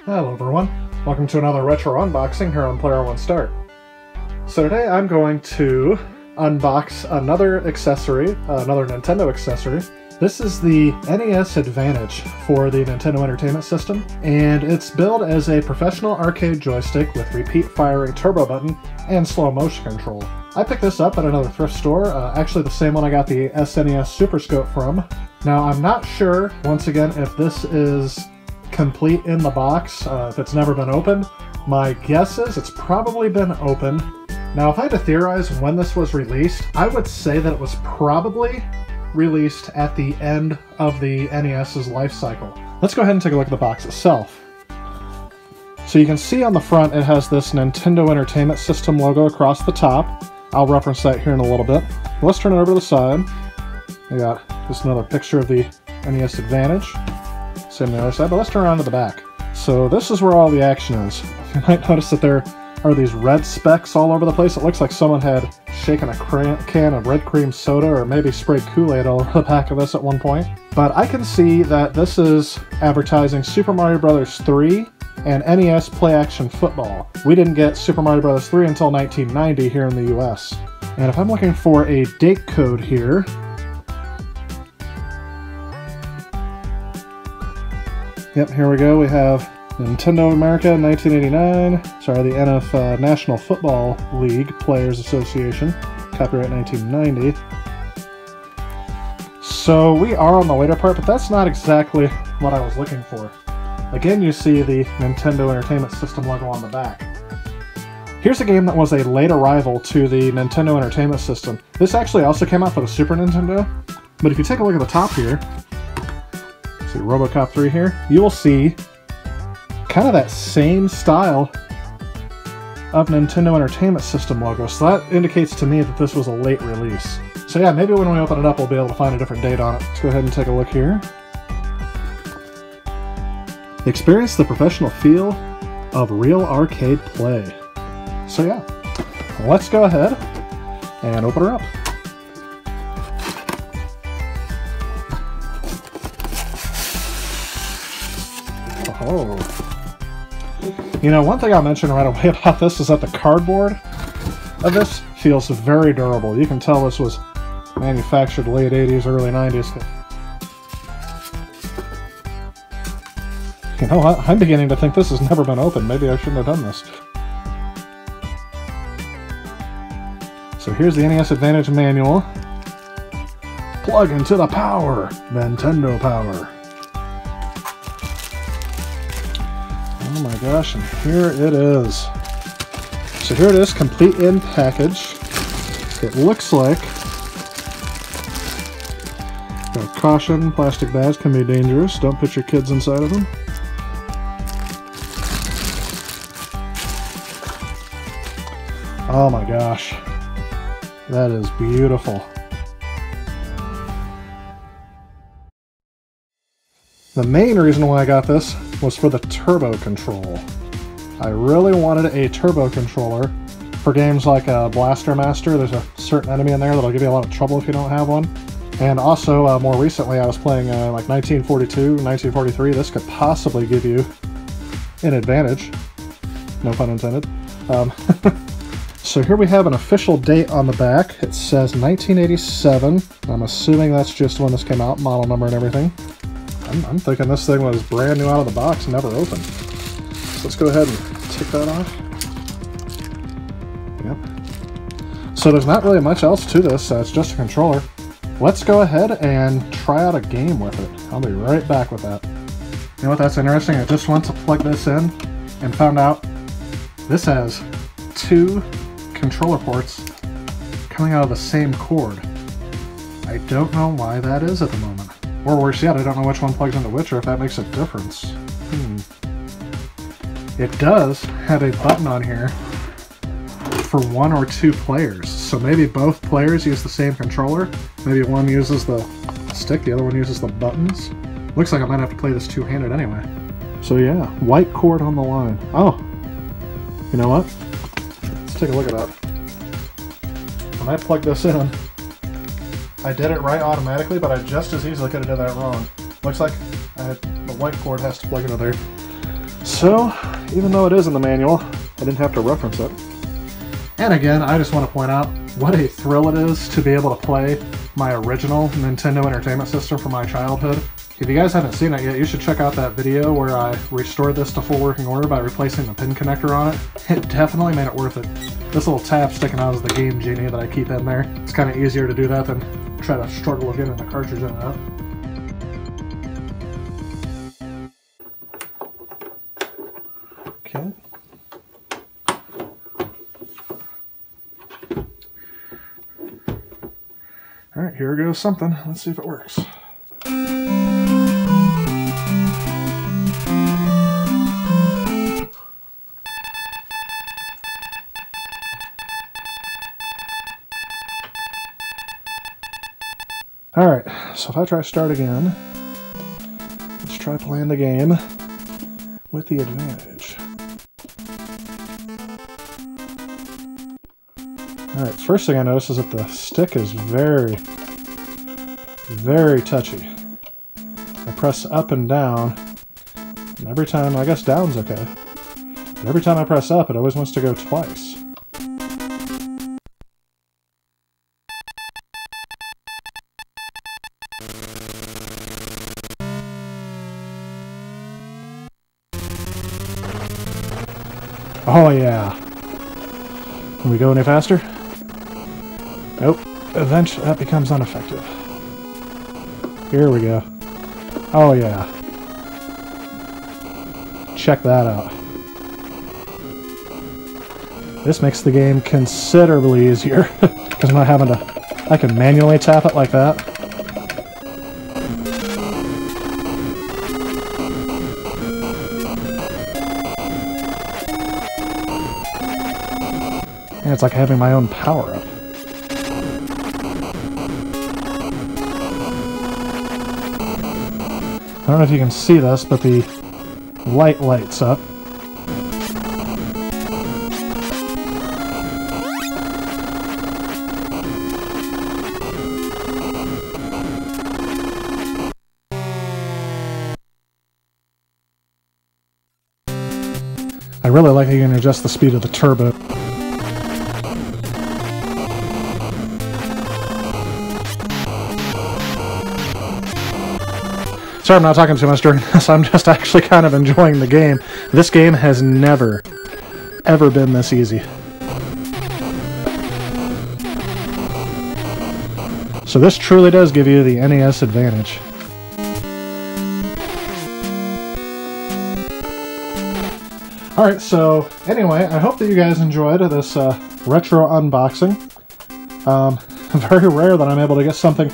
Hello everyone, welcome to another retro unboxing here on Player One Start. So today I'm going to unbox another accessory, another Nintendo accessory. This is the NES Advantage for the Nintendo Entertainment System, and it's billed as a professional arcade joystick with repeat firing turbo button and slow motion control. I picked this up at another thrift store, actually the same one I got the SNES Super Scope from. Now I'm not sure, once again, if this is complete in the box, if it's never been opened. My guess is it's probably been opened. Now if I had to theorize when this was released, I would say that it was probably released at the end of the NES's life cycle. Let's go ahead and take a look at the box itself. So you can see on the front it has this Nintendo Entertainment System logo across the top. I'll reference that here in a little bit. Let's turn it over to the side. We got just another picture of the NES Advantage. Same on the other side, but let's turn around to the back. So this is where all the action is. You might notice that there are these red specks all over the place. It looks like someone had shaken a can of red cream soda or maybe sprayed Kool-Aid all over the back of this at one point. But I can see that this is advertising Super Mario Bros. 3 and NES Play Action Football. We didn't get Super Mario Bros. 3 until 1990 here in the US. And if I'm looking for a date code here, yep, here we go. We have Nintendo America 1989. Sorry, the NF National Football League Players Association. Copyright 1990. So we are on the later part, but that's not exactly what I was looking for. Again, you see the Nintendo Entertainment System logo on the back. Here's a game that was a late arrival to the Nintendo Entertainment System. This actually also came out for the Super Nintendo, but if you take a look at the top here, see RoboCop 3 here, you will see kind of that same style of Nintendo Entertainment System logo, so that indicates to me that this was a late release. So yeah, maybe when we open it up we'll be able to find a different date on it. Let's go ahead and take a look here. Experience the professional feel of real arcade play. So yeah, let's go ahead and open her up. Oh. You know, one thing I'll mention right away about this is that the cardboard of this feels very durable. You can tell this was manufactured late 80s, early 90s. You know what? I'm beginning to think this has never been opened. Maybe I shouldn't have done this. So here's the NES Advantage manual. Plug into the power! Nintendo power. Oh my gosh, and here it is. So here it is, complete in package. It looks like, got caution, plastic bags can be dangerous. Don't put your kids inside of them. Oh my gosh, that is beautiful. The main reason why I got this was for the turbo control. I really wanted a turbo controller for games like Blaster Master. There's a certain enemy in there that'll give you a lot of trouble if you don't have one. And also, more recently, I was playing like 1942, 1943. This could possibly give you an advantage. No pun intended. So here we have an official date on the back. It says 1987. I'm assuming that's just when this came out, model number and everything. I'm thinking this thing was brand new out of the box, never opened. So let's go ahead and take that off. Yep. So there's not really much else to this, it's just a controller. Let's go ahead and try out a game with it. I'll be right back with that. You know what, that's interesting. I just went to plug this in and found out this has two controller ports coming out of the same cord. I don't know why that is at the moment. Or worse yet, I don't know which one plugs into which or if that makes a difference. It does have a button on here for 1 or 2 players. So maybe both players use the same controller. Maybe one uses the stick, the other one uses the buttons. Looks like I might have to play this two-handed anyway. So yeah, white cord on the line. Oh, you know what? Let's take a look at that. When I plug this in, I did it right automatically, but I just as easily could have done that wrong. Looks like the white cord has to plug into there. So, even though it is in the manual, I didn't have to reference it. And again, I just want to point out what a thrill it is to be able to play my original Nintendo Entertainment System from my childhood. If you guys haven't seen it yet, you should check out that video where I restored this to full working order by replacing the pin connector on it. It definitely made it worth it. This little tab sticking out is the Game Genie that I keep in there. It's kind of easier to do that than try to struggle with getting the cartridge in and out. Okay. Alright, here goes something. Let's see if it works. Alright, so if I try start again, let's try playing the game with the Advantage. Alright, first thing I notice is that the stick is very, very touchy. I press up and down, and every time, I guess down's okay, but every time I press up, it always wants to go twice. Oh yeah. Can we go any faster? Nope. Eventually that becomes ineffective. Here we go. Oh yeah. Check that out. This makes the game considerably easier because I'm not having to... I can manually tap it like that. And it's like having my own power-up. I don't know if you can see this, but the light lights up. I really like how you can adjust the speed of the turbo. Sorry I'm not talking too much during this, I'm just actually kind of enjoying the game. This game has never, ever been this easy. So this truly does give you the NES Advantage. Alright, so anyway, I hope that you guys enjoyed this retro unboxing. Very rare that I'm able to get something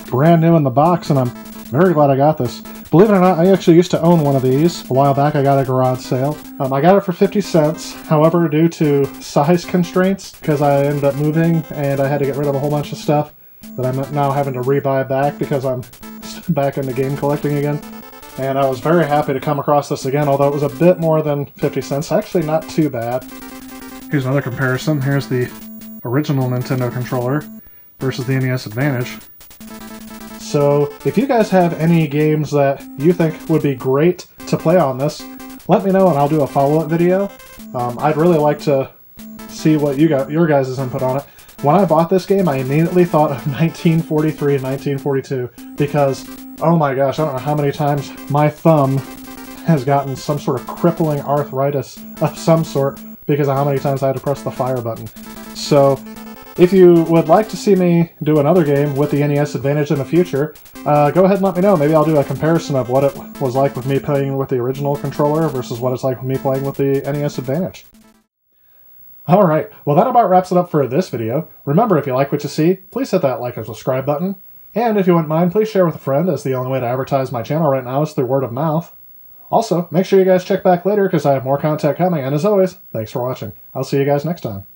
brand new in the box, and I'm very glad I got this. Believe it or not, I actually used to own one of these. A while back I got a garage sale. I got it for 50 cents. However, due to size constraints, because I ended up moving and I had to get rid of a whole bunch of stuff that I'm now having to rebuy back because I'm back into game collecting again. And I was very happy to come across this again, although it was a bit more than 50 cents. Actually, not too bad. Here's another comparison. Here's the original Nintendo controller versus the NES Advantage. So, if you guys have any games that you think would be great to play on this, let me know and I'll do a follow-up video. I'd really like to see what your guys' input on it. When I bought this game, I immediately thought of 1943 and 1942 because, oh my gosh, I don't know how many times my thumb has gotten some sort of crippling arthritis of some sort because of how many times I had to press the fire button. So, if you would like to see me do another game with the NES Advantage in the future, go ahead and let me know. Maybe I'll do a comparison of what it was like with me playing with the original controller versus what it's like with me playing with the NES Advantage. Alright, well that about wraps it up for this video. Remember, if you like what you see, please hit that like and subscribe button. And if you wouldn't mind, please share with a friend, as the only way to advertise my channel right now is through word of mouth. Also, make sure you guys check back later because I have more content coming, and as always, thanks for watching. I'll see you guys next time.